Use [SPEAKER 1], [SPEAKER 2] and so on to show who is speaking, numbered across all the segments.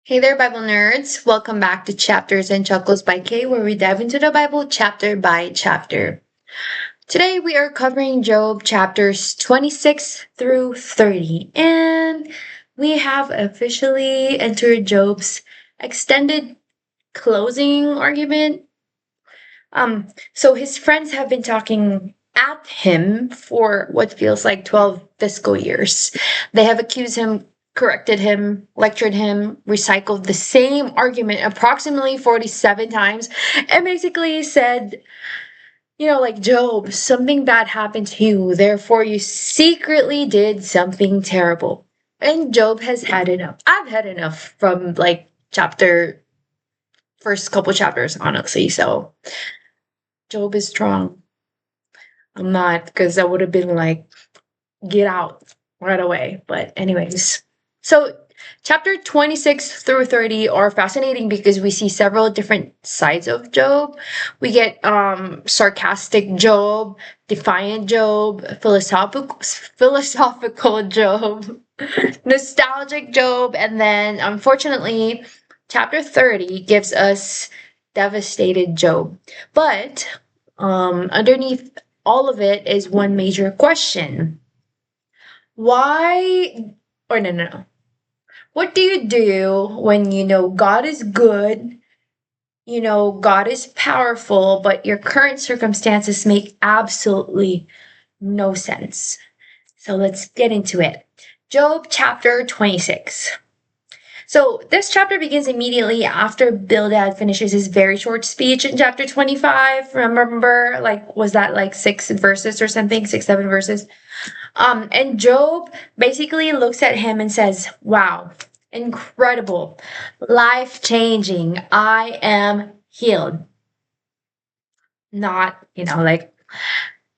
[SPEAKER 1] Hey there, Bible nerds. Welcome back to Chapters and Chuckles by Kay, where we dive into the Bible chapter by chapter. Today we are covering Job chapters 26 through 30, and we have officially entered Job's extended closing argument. So his friends have been talking at him for what feels like 12 fiscal years. They have accused him, corrected him, lectured him, recycled the same argument approximately 47 times, and basically said, like Job, something bad happened to you, therefore you secretly did something terrible. And Job has had enough. I've had enough from first couple chapters, honestly. So Job is strong. I'm not, because I would have been like, get out right away. But, anyways, so chapter 26 through 30 are fascinating because we see several different sides of Job. We get sarcastic Job, defiant Job, philosophical Job, nostalgic Job, and then unfortunately, chapter 30 gives us devastated Job. But underneath all of it is one major question. Why, or no. What do you do when you know God is good, God is powerful, but your current circumstances make absolutely no sense? So let's get into it. Job chapter 26. So this chapter begins immediately after Bildad finishes his very short speech in chapter 25. Remember, was that like 6 verses or something? 6, 7 verses? And Job basically looks at him and says, wow, incredible, life changing. I am healed. Not,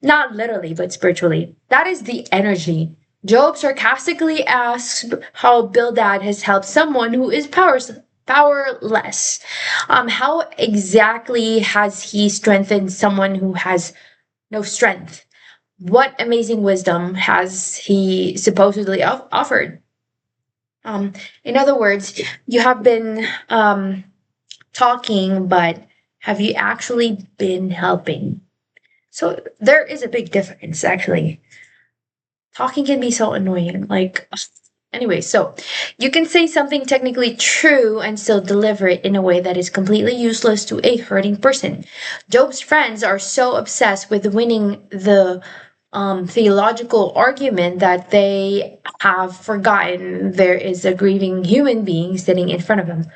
[SPEAKER 1] not literally, but spiritually. That is the energy. Job sarcastically asks how Bildad has helped someone who is powerless. How exactly has he strengthened someone who has no strength? What amazing wisdom has he supposedly offered? In other words, you have been talking, but have you actually been helping? So there is a big difference, actually. Talking can be so annoying. Anyway, so you can say something technically true and still deliver it in a way that is completely useless to a hurting person. Job's friends are so obsessed with winning the theological argument that they have forgotten there is a grieving human being sitting in front of them.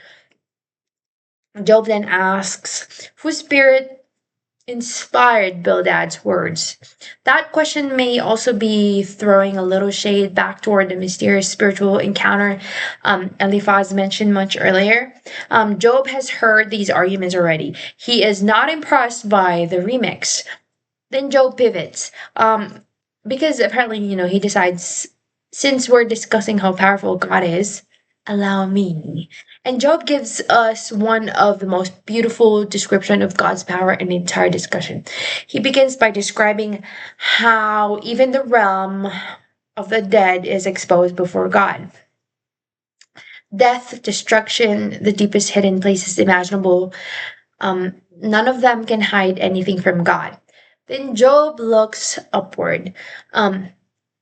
[SPEAKER 1] Job then asks, whose spirit inspired Bildad's words? That question may also be throwing a little shade back toward the mysterious spiritual encounter Eliphaz mentioned much earlier. Job has heard these arguments already. He is not impressed by the remix. Then Job pivots. Because apparently, he decides, since we're discussing how powerful God is, allow me. And Job gives us one of the most beautiful description of God's power in the entire discussion. He begins by describing how even the realm of the dead is exposed before God. Death, destruction, the deepest hidden places imaginable, none of them can hide anything from God. Then Job looks upward.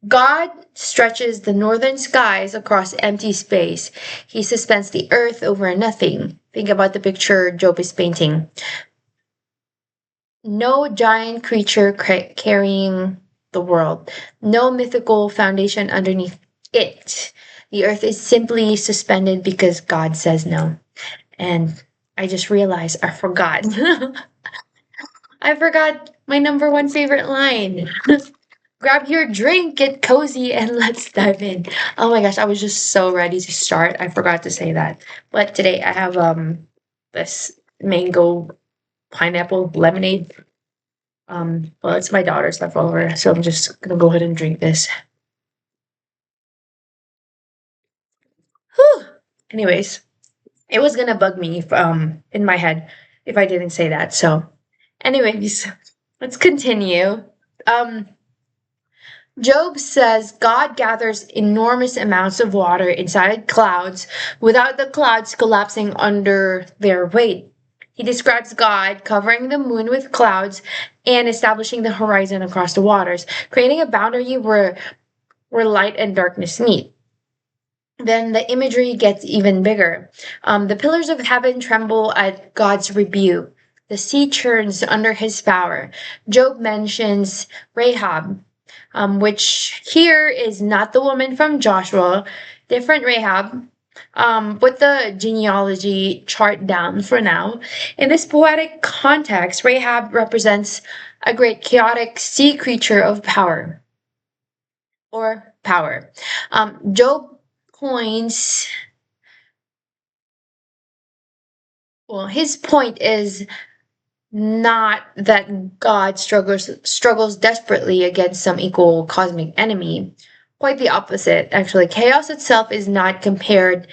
[SPEAKER 1] God stretches the northern skies across empty space. He suspends the earth over nothing. Think about the picture Job is painting. No giant creature carrying the world. No mythical foundation underneath it. The earth is simply suspended because God says no. And I just realized I forgot. I forgot my number one favorite line. Grab your drink, get cozy, and let's dive in. Oh my gosh, I was just so ready to start. I forgot to say that. But today I have this mango pineapple lemonade. Well, it's my daughter's leftover, so I'm just gonna go ahead and drink this. Whew. Anyways, it was gonna bug me if, in my head if I didn't say that. So, anyways, let's continue. Um, Job says God gathers enormous amounts of water inside clouds without the clouds collapsing under their weight. He describes God covering the moon with clouds and establishing the horizon across the waters, creating a boundary where light and darkness meet. Then the imagery gets even bigger. The pillars of heaven tremble at God's rebuke. The sea churns under his power. Job mentions Rahab, which here is not the woman from Joshua, different Rahab. Put the genealogy chart down for now. In this poetic context, Rahab represents a great chaotic sea creature of power or power. Job points, well, his point is not that God struggles desperately against some equal cosmic enemy. Quite the opposite, actually. Chaos itself is not compared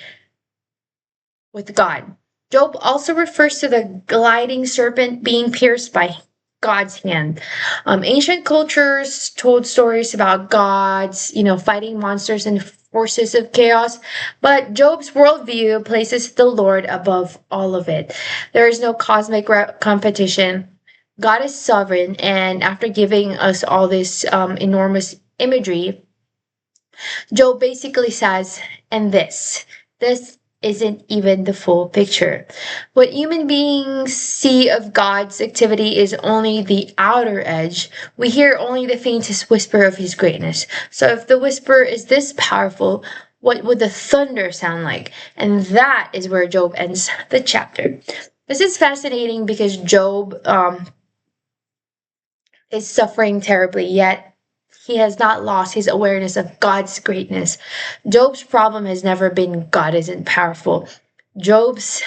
[SPEAKER 1] with God. Job also refers to the gliding serpent being pierced by God's hand. Ancient cultures told stories about gods, fighting monsters and forces of chaos, but Job's worldview places the Lord above all of it. There is no cosmic competition. God is sovereign, and after giving us all this enormous imagery, Job basically says, and this isn't even the full picture. What human beings see of God's activity is only the outer edge. We hear only the faintest whisper of his greatness. So if the whisper is this powerful, what would the thunder sound like? And that is where Job ends the chapter. This is fascinating because Job is suffering terribly, yet he has not lost his awareness of God's greatness. Job's problem has never been God isn't powerful. Job's,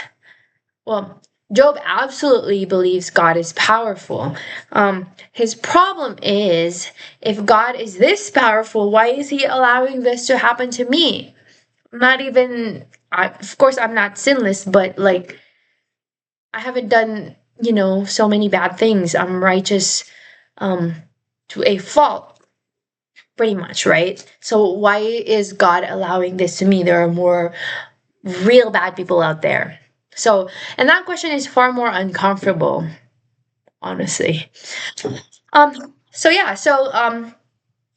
[SPEAKER 1] well, Job absolutely believes God is powerful. His problem is, if God is this powerful, why is he allowing this to happen to me? Not even, of course, I'm not sinless, but like, I haven't done, so many bad things. I'm righteous um, to a fault. Pretty much, right? So why is God allowing this to me? There are more real bad people out there. So, and that question is far more uncomfortable, honestly.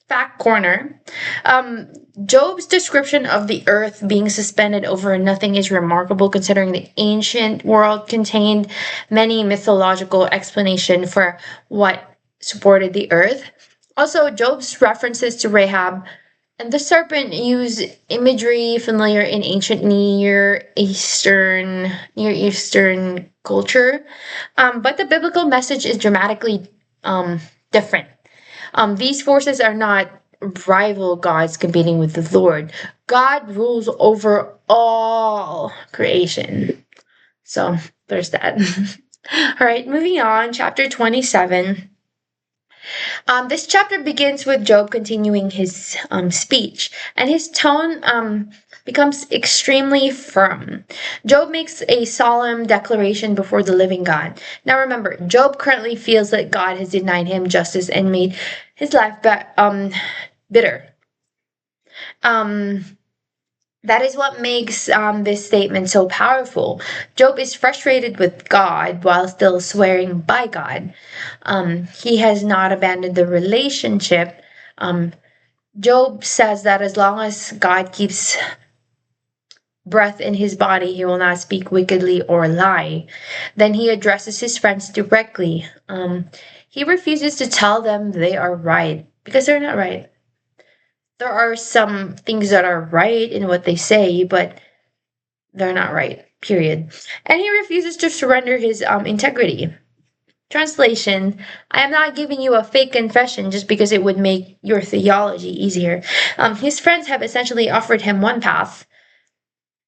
[SPEAKER 1] Fact corner. Um, Job's description of the earth being suspended over nothing is remarkable considering the ancient world contained many mythological explanation for what supported the earth. Also, Job's references to Rahab and the serpent use imagery familiar in ancient Near Eastern culture, but the biblical message is dramatically different. These forces are not rival gods competing with the Lord. God rules over all creation. So there's that. All right, moving on, chapter 27. This chapter begins with Job continuing his speech, and his tone becomes extremely firm. Job makes a solemn declaration before the living God. Now remember, Job currently feels that God has denied him justice and made his life bitter. Um, that is what makes this statement so powerful. Job is frustrated with God while still swearing by God. He has not abandoned the relationship. Um, Job says that as long as God keeps breath in his body, he will not speak wickedly or lie. Then he addresses his friends directly. He refuses to tell them they are right because they're not right. There are some things that are right in what they say, but they're not right, period. And he refuses to surrender his integrity. Translation: I am not giving you a fake confession just because it would make your theology easier. His friends have essentially offered him one path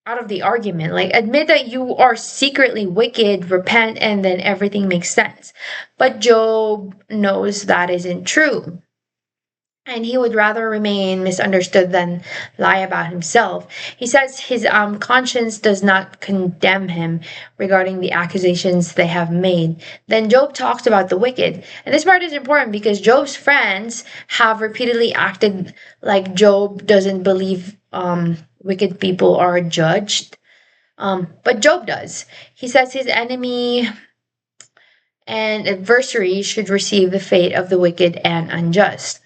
[SPEAKER 1] out of the argument. Like, admit that you are secretly wicked, repent, and then everything makes sense. But Job knows that isn't true. and he would rather remain misunderstood than lie about himself. He says his conscience does not condemn him regarding the accusations they have made. Then Job talks about the wicked. And this part is important because Job's friends have repeatedly acted like Job doesn't believe wicked people are judged. But Job does. He says his enemy and adversary should receive the fate of the wicked and unjust.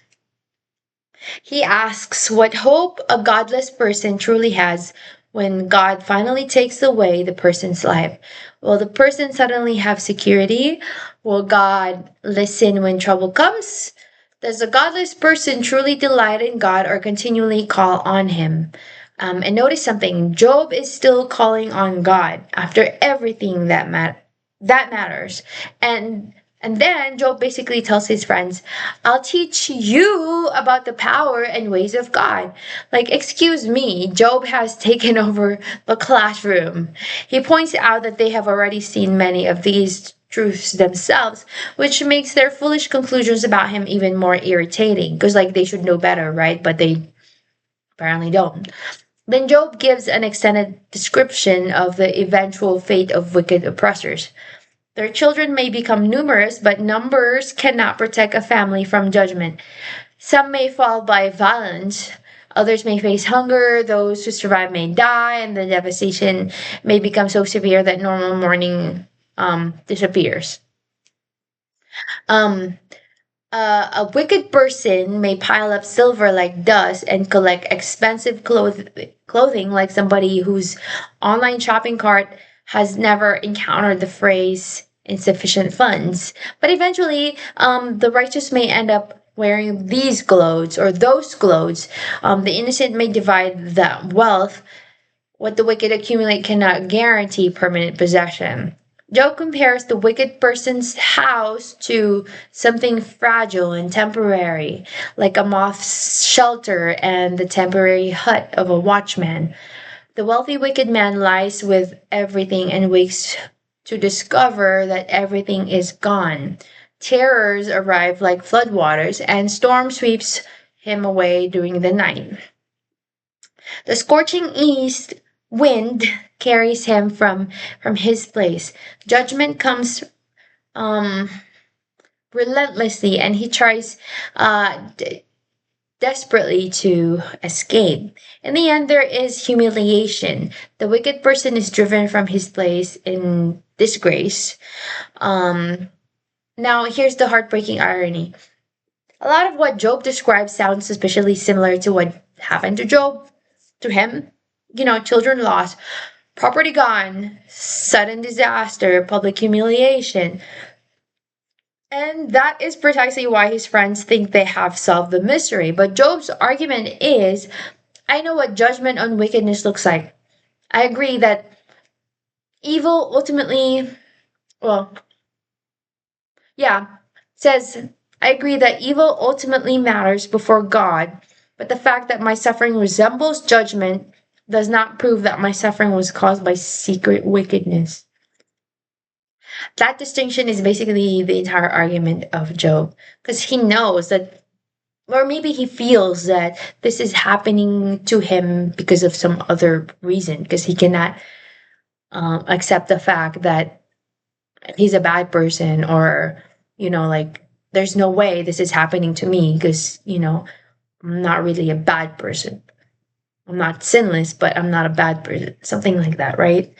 [SPEAKER 1] He asks what hope a godless person truly has when God finally takes away the person's life. Will the person suddenly have security? Will God listen when trouble comes? Does a godless person truly delight in God or continually call on Him? And notice something, Job is still calling on God after everything that matters. And then Job basically tells his friends, I'll teach you about the power and ways of God. Like, excuse me, Job has taken over the classroom. He points out that they have already seen many of these truths themselves, which makes their foolish conclusions about him even more irritating. Because, like, they should know better, right? But they apparently don't. Then Job gives an extended description of the eventual fate of wicked oppressors. Their children may become numerous, but numbers cannot protect a family from judgment. Some may fall by violence, others may face hunger, those who survive may die, and the devastation may become so severe that normal mourning disappears. Um, a wicked person may pile up silver like dust and collect expensive clothing like somebody whose online shopping cart has never encountered the phrase insufficient funds. But eventually, the righteous may end up wearing these clothes or those clothes. The innocent may divide that wealth. What the wicked accumulate cannot guarantee permanent possession. Job compares the wicked person's house to something fragile and temporary, like a moth's shelter and the temporary hut of a watchman. The wealthy wicked man lies with everything and wakes to discover that everything is gone. Terrors arrive like floodwaters, and storm sweeps him away during the night. The scorching east wind carries him from his place. Judgment comes um, relentlessly, and he tries desperately to escape. In the end, there is humiliation. The wicked person is driven from his place in disgrace. Um, Now, here's the heartbreaking irony. A lot of what Job describes sounds suspiciously similar to what happened to him. Children lost, property gone, sudden disaster, public humiliation. And that is precisely why his friends think they have solved the mystery. But Job's argument is, I know what judgment on wickedness looks like. I agree that evil ultimately, well, yeah, says, I agree that evil ultimately matters before God, but the fact that my suffering resembles judgment does not prove that my suffering was caused by secret wickedness. That distinction is basically the entire argument of Job, because he knows that, or maybe he feels that this is happening to him because of some other reason, because he cannot accept the fact that he's a bad person, or like, there's no way this is happening to me because I'm not really a bad person. I'm not sinless, but I'm not a bad person, something like that, right?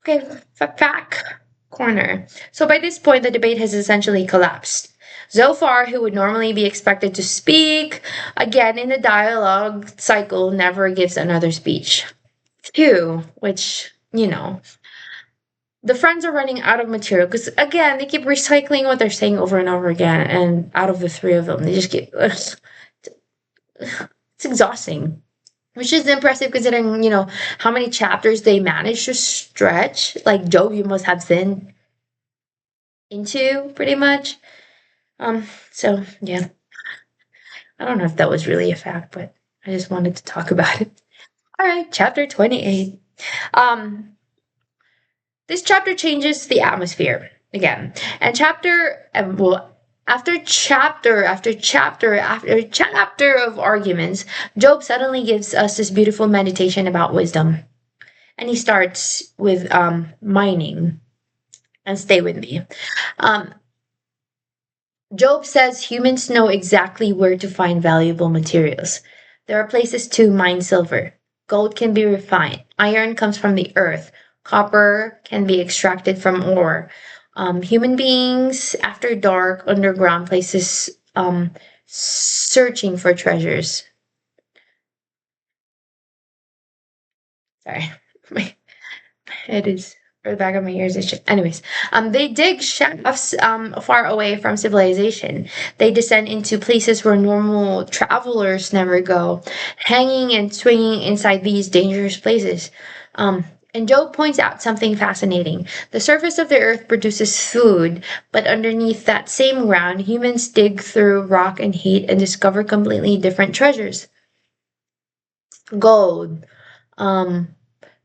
[SPEAKER 1] Okay, fact corner. So by this point, the debate has essentially collapsed. Zophar, who would normally be expected to speak again in the dialogue cycle, never gives another speech. Phew, which, the friends are running out of material because, again, they keep recycling what they're saying over and over again. And out of the three of them, they just get. It's exhausting. Which is impressive considering, how many chapters they managed to stretch. Like Job, you must have sinned into pretty much. So yeah. I don't know if that was really a fact, but I just wanted to talk about it. All right, chapter 28. Um, this chapter changes the atmosphere again. And well, After chapter of arguments, Job suddenly gives us this beautiful meditation about wisdom. And he starts with mining. And stay with me. Um, Job says humans know exactly where to find valuable materials. There are places to mine silver. Gold can be refined. Iron comes from the earth. Copper can be extracted from ore. Human beings, after dark, underground places, searching for treasures. Sorry, my it is, or the back of my ears is shit. Anyways, they dig shafts far away from civilization. They descend into places where normal travelers never go, hanging and swinging inside these dangerous places. And Job points out something fascinating. The surface of the earth produces food, but underneath that same ground, humans dig through rock and heat and discover completely different treasures. Gold, um,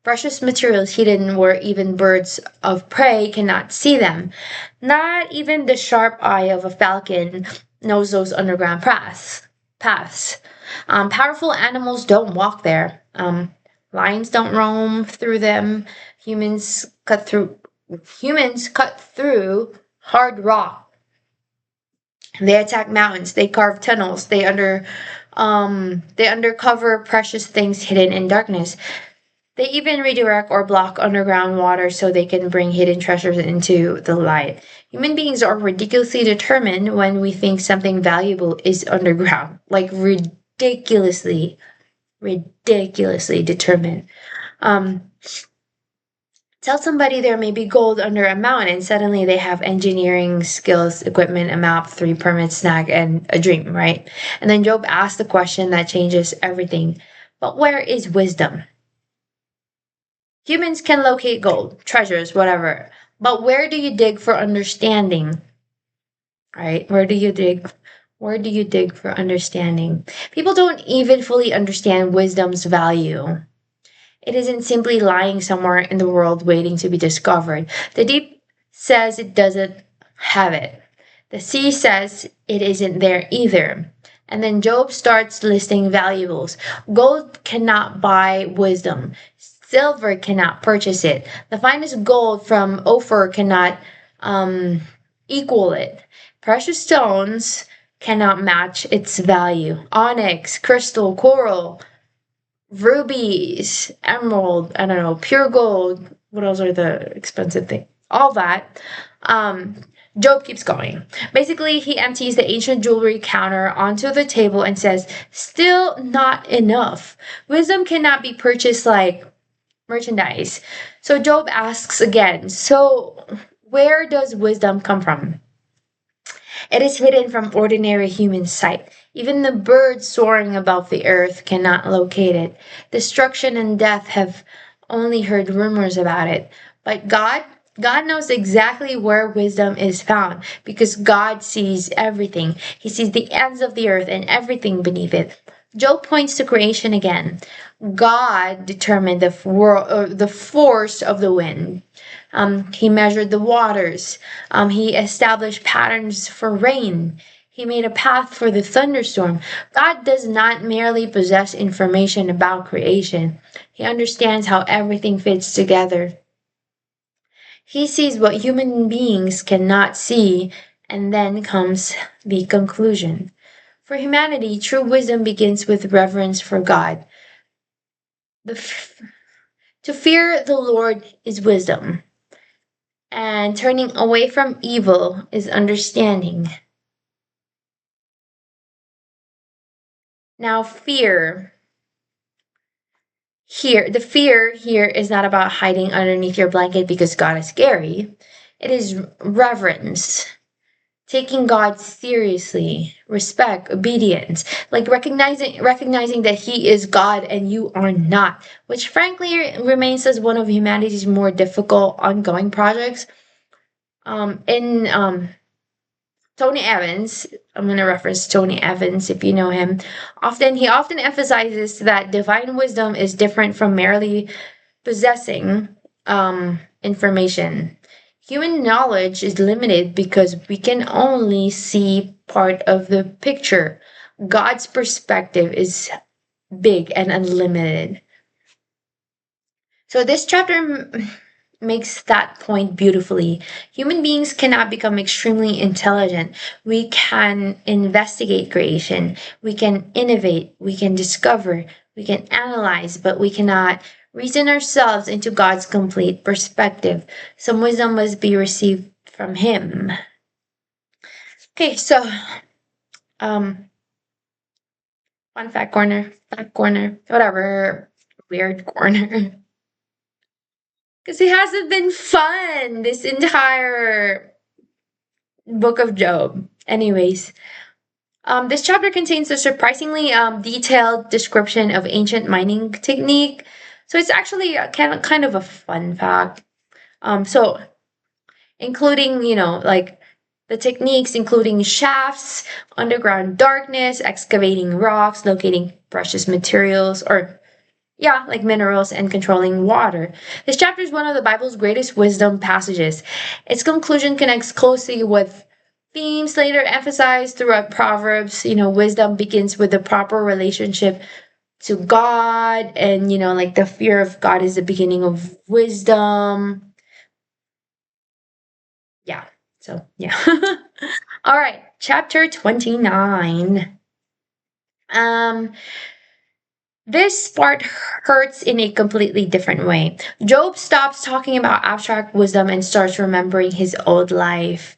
[SPEAKER 1] precious materials hidden where even birds of prey cannot see them. Not even the sharp eye of a falcon knows those underground paths. Powerful animals don't walk there. Lions don't roam through them. Humans cut through. Humans cut through hard rock. They attack mountains. They carve tunnels. They undercover precious things hidden in darkness. They even redirect or block underground water so they can bring hidden treasures into the light. Human beings are ridiculously determined when we think something valuable is underground. Like ridiculously determined. Um, Tell somebody there may be gold under a mountain, and suddenly they have engineering skills, equipment, a map, 3 permits, snag, and a dream, right? And then Job asks the question that changes everything. But where is wisdom? Humans can locate gold, treasures, whatever. But where do you dig for understanding? Right? Where do you dig? Where do you dig for understanding? People don't even fully understand wisdom's value. It isn't simply lying somewhere in the world waiting to be discovered. The deep says it doesn't have it. The sea says it isn't there either. And then Job starts listing valuables. Gold cannot buy wisdom. Silver cannot purchase it. The finest gold from Ophir cannot equal it. Precious stones cannot match its value. Onyx, crystal, coral, rubies, emerald, I don't know, pure gold. What else are the expensive things? All that. Job keeps going. Basically, he empties the ancient jewelry counter onto the table and says, still not enough. Wisdom cannot be purchased like merchandise. So Job asks again, so where does wisdom come from? It is hidden from ordinary human sight. Even the birds soaring above the earth cannot locate it. Destruction and death have only heard rumors about it. But God knows exactly where wisdom is found because God sees everything. He sees the ends of the earth and everything beneath it. Job points to creation again. God determined the force of the wind. He measured the waters. He established patterns for rain. He made a path for the thunderstorm. God does not merely possess information about creation. He understands how everything fits together. He sees what human beings cannot see, and then comes the conclusion. For humanity, true wisdom begins with reverence for God. To fear the Lord is wisdom, and turning away from evil is understanding. Now, the fear here is not about hiding underneath your blanket because God is scary. It is reverence, taking God seriously, respect, obedience, like recognizing that He is God and you are not, which frankly remains as one of humanity's more difficult ongoing projects. In Tony Evans, I'm going to reference Tony Evans if you know him. He often emphasizes that divine wisdom is different from merely possessing information. Human knowledge is limited because we can only see part of the picture. God's perspective is big and unlimited. So this chapter makes that point beautifully. Human beings cannot become extremely intelligent. We can investigate creation, we can innovate, we can discover, we can analyze, but we cannot reason ourselves into God's complete perspective. Some wisdom must be received from Him. Okay, so um, fun fact corner, whatever, weird corner. Because it hasn't been fun this entire book of Job. Anyways, this chapter contains a surprisingly detailed description of ancient mining technique. So it's actually a kind of a fun fact. So including, like the techniques including shafts, underground darkness, excavating rocks, locating precious materials, or yeah, like minerals and controlling water. This chapter is one of the Bible's greatest wisdom passages. Its conclusion connects closely with themes later emphasized throughout Proverbs. Wisdom begins with the proper relationship to God, and like the fear of God is the beginning of wisdom. Yeah. So, yeah. All right, chapter 29. Um This part hurts in a completely different way. Job stops talking about abstract wisdom and starts remembering his old life.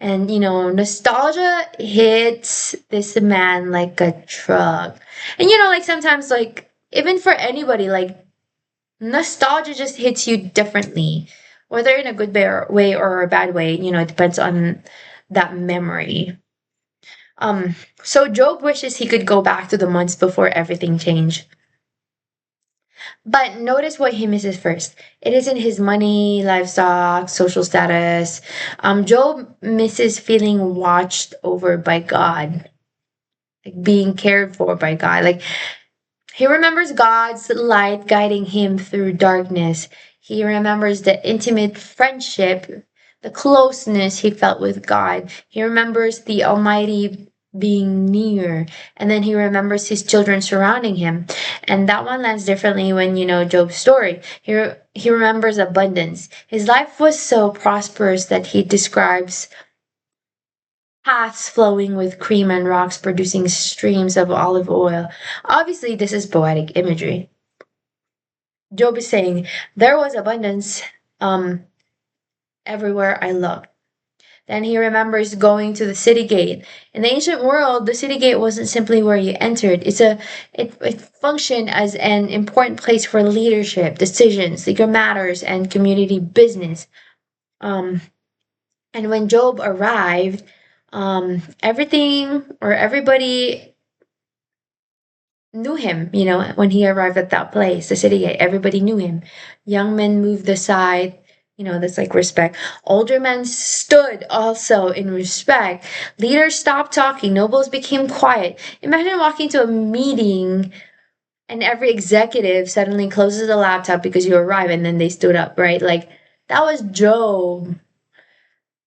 [SPEAKER 1] And, nostalgia hits this man like a truck. And, like sometimes, like, even for anybody, like, nostalgia just hits you differently, whether in a good way or a bad way, it depends on that memory. So Job wishes he could go back to the months before everything changed. But notice what he misses first. It isn't his money, livestock, social status. Job misses feeling watched over by God, like being cared for by God. Like he remembers God's light guiding him through darkness. He remembers the intimate friendship, the closeness he felt with God. He remembers the Almighty being near. And then he remembers his children surrounding him. And that one lands differently when you know Job's story. He remembers abundance. His life was so prosperous that he describes paths flowing with cream and rocks producing streams of olive oil. Obviously, this is poetic imagery. Job is saying, there was abundance um, everywhere I looked. Then he remembers going to the city gate. In the ancient world, the city gate wasn't simply where you entered. It functioned as an important place for leadership, decisions, legal matters, and community business. Um, and when Job arrived, everything or everybody knew him, when he arrived at that place, the city gate. Everybody knew him. Young men moved aside, that's like respect. Older men stood also in respect. Leaders stopped talking. Nobles became quiet. Imagine walking to a meeting and every executive suddenly closes the laptop because you arrive and then they stood up, right? Like that was Job.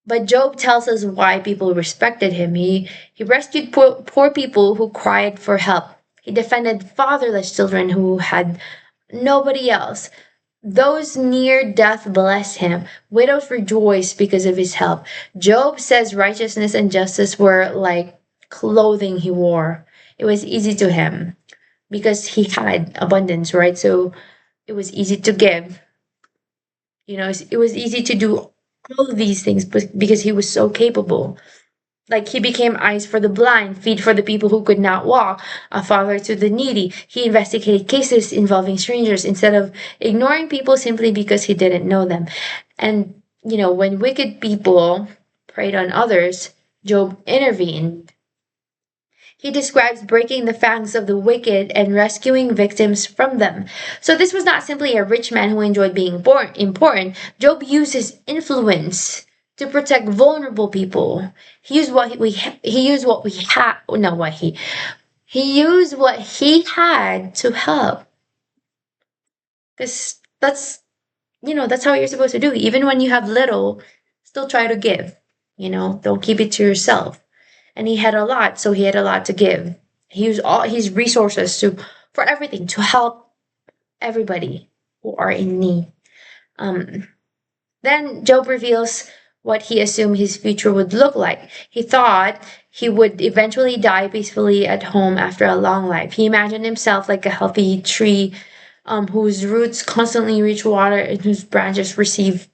[SPEAKER 1] But Job tells us why people respected him. He rescued poor people who cried for help. He defended fatherless children who had nobody else. Those near death blessed him. Widows rejoiced because of his help. Job says righteousness and justice were like clothing he wore. It was easy to him because he had abundance, right? So it was easy to give. It was easy to do all of these things because he was so capable. Like he became eyes for the blind, feet for the people who could not walk, a father to the needy. He investigated cases involving strangers instead of ignoring people simply because he didn't know them. And, when wicked people preyed on others, Job intervened. He describes breaking the fangs of the wicked and rescuing victims from them. So this was not simply a rich man who enjoyed being important. Job used his influence to protect vulnerable people. He used what we had. No, what he used what he had to help. Because that's how you're supposed to do. Even when you have little, still try to give. Don't keep it to yourself. And he had a lot, so he had a lot to give. He used all his resources to for everything to help everybody who are in need. Um, then Job reveals what he assumed his future would look like. He thought he would eventually die peacefully at home after a long life. He imagined himself like a healthy tree whose roots constantly reach water and whose branches receive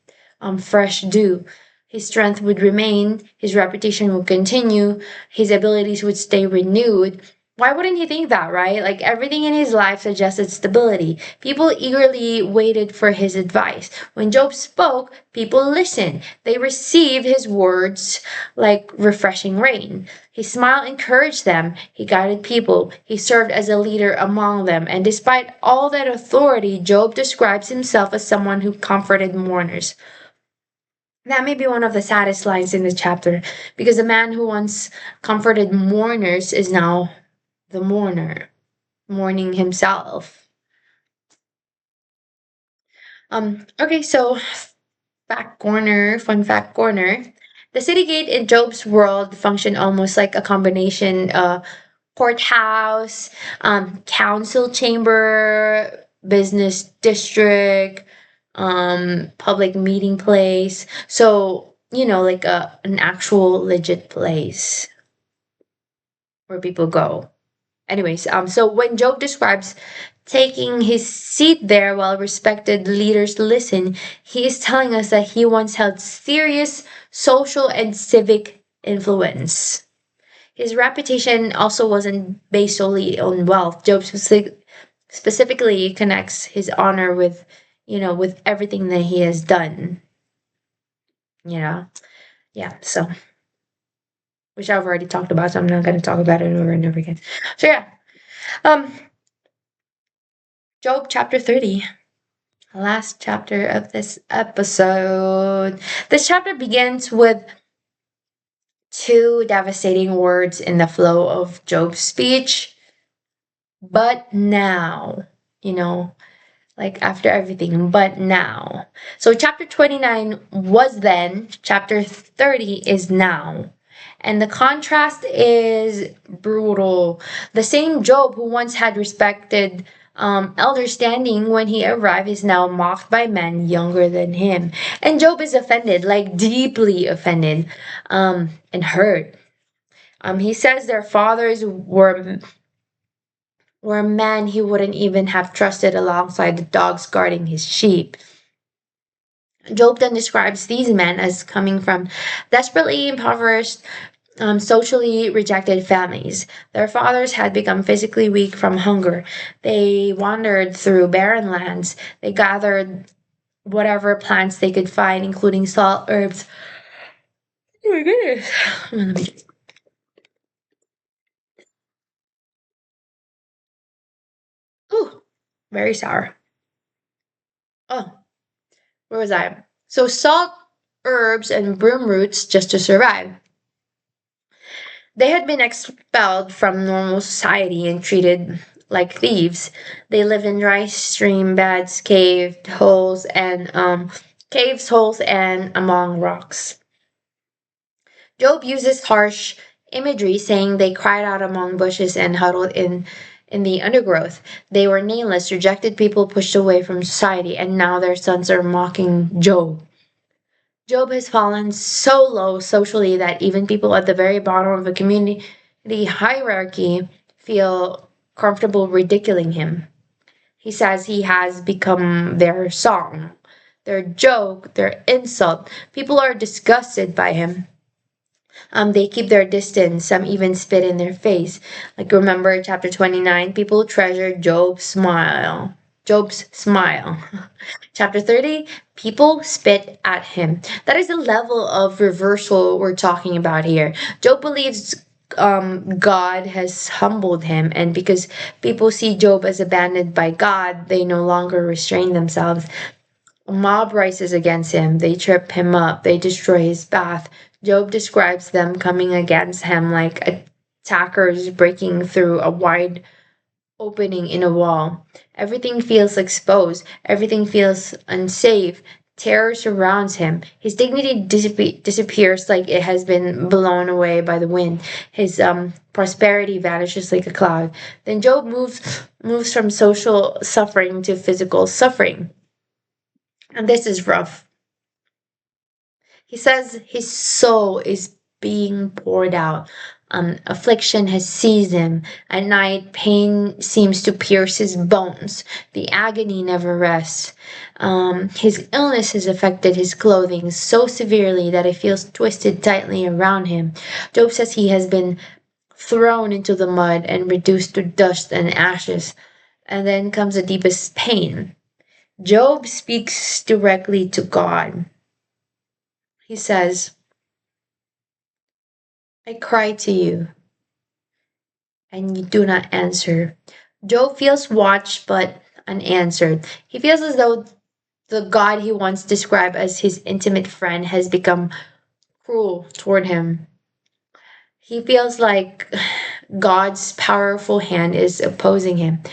[SPEAKER 1] fresh dew. His strength would remain, his reputation would continue, his abilities would stay renewed. Why wouldn't he think that, right? Like everything in his life suggested stability. People eagerly waited for his advice. When Job spoke, people listened. They received his words like refreshing rain. His smile encouraged them. He guided people. He served as a leader among them. And despite all that authority, Job describes himself as someone who comforted mourners. That may be one of the saddest lines in the chapter, because the man who once comforted mourners is now the mourner, mourning himself. Okay, so fun fact corner. The city gate in Job's world functioned almost like a combination courthouse, council chamber, business district, public meeting place. So, like an actual legit place where people go. Anyways, so when Job describes taking his seat there while respected leaders listen, he is telling us that he once held serious social and civic influence. His reputation also wasn't based solely on wealth. Job specifically connects his honor with, with everything that he has done. Yeah, so, which I've already talked about, so I'm not going to talk about it over and over again. So, yeah. Um, Job chapter 30, last chapter of this episode. This chapter begins with two devastating words in the flow of Job's speech. But now, like after everything, but now. So chapter 29 was then, chapter 30 is now. And the contrast is brutal. The same Job who once had respected elder standing when he arrived is now mocked by men younger than him. And Job is offended, like deeply offended and hurt. He says their fathers were men he wouldn't even have trusted alongside the dogs guarding his sheep. Job then describes these men as coming from desperately impoverished, socially rejected families. Their fathers had become physically weak from hunger. They wandered through barren lands. They gathered whatever plants they could find, including salt herbs. Oh my goodness. Let me. Ooh, very sour. Oh, where was I? So salt, herbs, and broom roots just to survive. They had been expelled from normal society and treated like thieves. They lived in dry stream beds, caves, holes, and among rocks. Job uses harsh imagery, saying they cried out among bushes and huddled in the undergrowth. They were nameless, rejected people pushed away from society, and now their sons are mocking Job. Job has fallen so low socially that even people at the very bottom of the community hierarchy feel comfortable ridiculing him. He says he has become their song, their joke, their insult. People are disgusted by him. They keep their distance. Some even spit in their face. Like remember chapter 29, people treasure Job's smile. Chapter 30, people spit at him. That is the level of reversal we're talking about here. Job believes God has humbled him, and because people see Job as abandoned by God, they no longer restrain themselves. A mob rises against him. They trip him up. They destroy his path. Job describes them coming against him like attackers breaking through a wide opening in a wall. Everything feels exposed. Everything feels unsafe. Terror surrounds him. His dignity disappears like it has been blown away by the wind. His prosperity vanishes like a cloud. Then Job moves from social suffering to physical suffering. And this is rough. He says his soul is being poured out. Affliction has seized him. At night, pain seems to pierce his bones. The agony never rests. His illness has affected his clothing so severely that it feels twisted tightly around him. Job says he has been thrown into the mud and reduced to dust and ashes. And then comes the deepest pain. Job speaks directly to God. He says, I cry to you, and you do not answer. Job feels watched but unanswered. He feels as though the God he once described as his intimate friend has become cruel toward him. He feels like God's powerful hand is opposing him.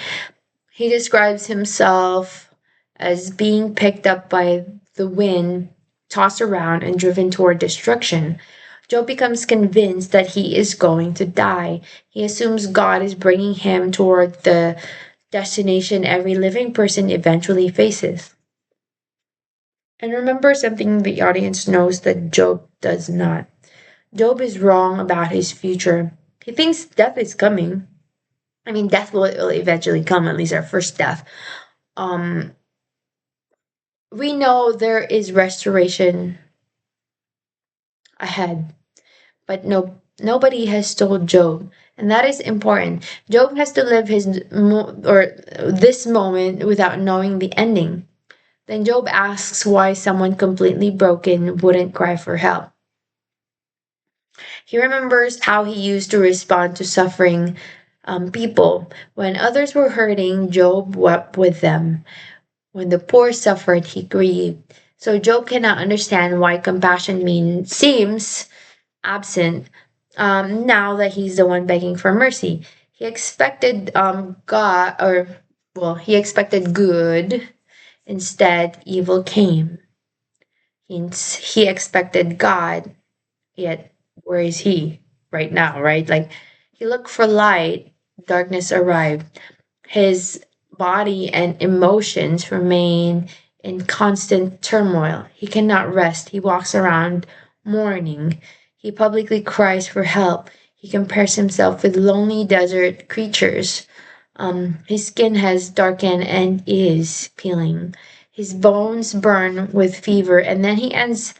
[SPEAKER 1] He describes himself as being picked up by the wind, tossed around, and driven toward destruction. Job becomes convinced that he is going to die. He assumes God is bringing him toward the destination every living person eventually faces. And remember something the audience knows that Job does not. Job is wrong about his future. He thinks death is coming. I mean, death will eventually come, at least our first death. We know there is restoration ahead, but nobody has told Job, and that is important. Job has to live this moment without knowing the ending. Then Job asks why someone completely broken wouldn't cry for help. He remembers how he used to respond to suffering people. When others were hurting, Job wept with them. When the poor suffered, he grieved. So Job cannot understand why compassion seems absent now that he's the one begging for mercy. He expected he expected good. Instead, evil came. He expected God, yet where is he right now, right? Like, he looked for light, darkness arrived. His body and emotions remain in constant turmoil. He cannot rest. He walks around mourning. He publicly cries for help. He compares himself with lonely desert creatures. His skin has darkened and is peeling. His bones burn with fever, and then he ends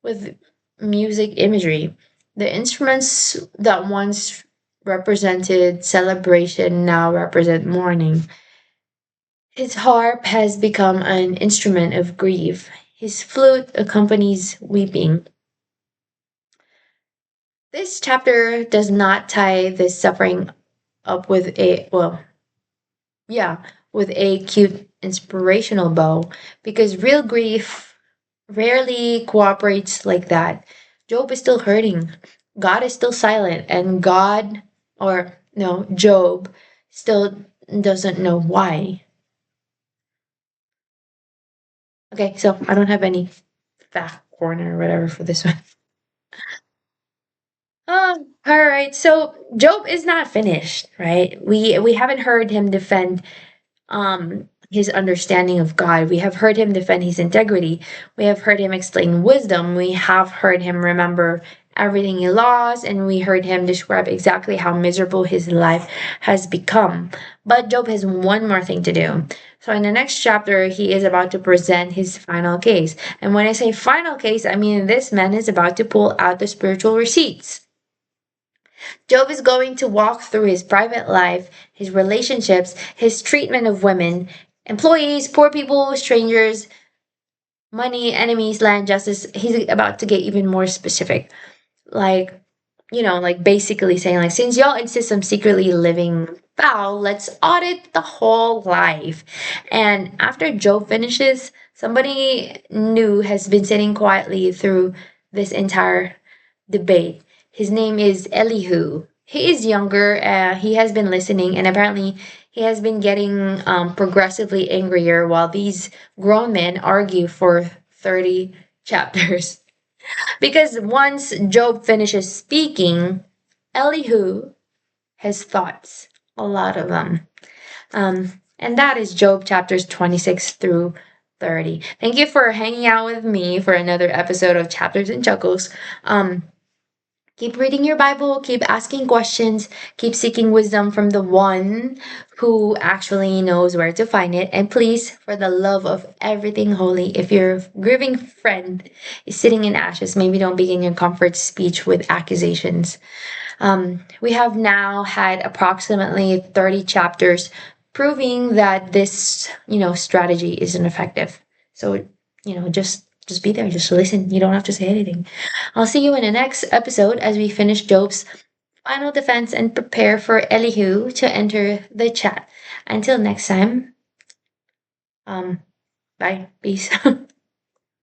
[SPEAKER 1] with music imagery. The instruments that once represented celebration now represent mourning. His harp has become an instrument of grief. His flute accompanies weeping. This chapter does not tie this suffering up with with a cute inspirational bow, because real grief rarely cooperates like that. Job is still hurting. God is still silent, and Job still doesn't know why. Okay, so I don't have any fact corner or whatever for this one. All right. So Job is not finished, right? We haven't heard him defend his understanding of God. We have heard him defend his integrity. We have heard him explain wisdom. We have heard him remember everything he lost, and we heard him describe exactly how miserable his life has become. But Job has one more thing to do. So in the next chapter, he is about to present his final case. And when I say final case, I mean this man is about to pull out the spiritual receipts. Job is going to walk through his private life, his relationships, his treatment of women, employees, poor people, strangers, money, enemies, land, justice. He's about to get even more specific. Like, like basically saying, like, since y'all insist on secretly living foul, let's audit the whole life. And after Job finishes, somebody new has been sitting quietly through this entire debate. His name is Elihu. He is younger. He has been listening, and apparently he has been getting progressively angrier while these grown men argue for 30 chapters. Because once Job finishes speaking, Elihu, his thoughts, a lot of them. And that is Job chapters 26 through 30. Thank you for hanging out with me for another episode of Chapters and Chuckles. Um, Keep reading your Bible, keep asking questions, keep seeking wisdom from the one who actually knows where to find it. And please, for the love of everything holy, if your grieving friend is sitting in ashes, maybe don't begin your comfort speech with accusations. We have now had approximately 30 chapters proving that this, strategy isn't effective. So, just be there, just listen. You don't have to say anything. I'll see you in the next episode as we finish Job's final defense and prepare for Elihu to enter the chat. Until next time, bye. Peace.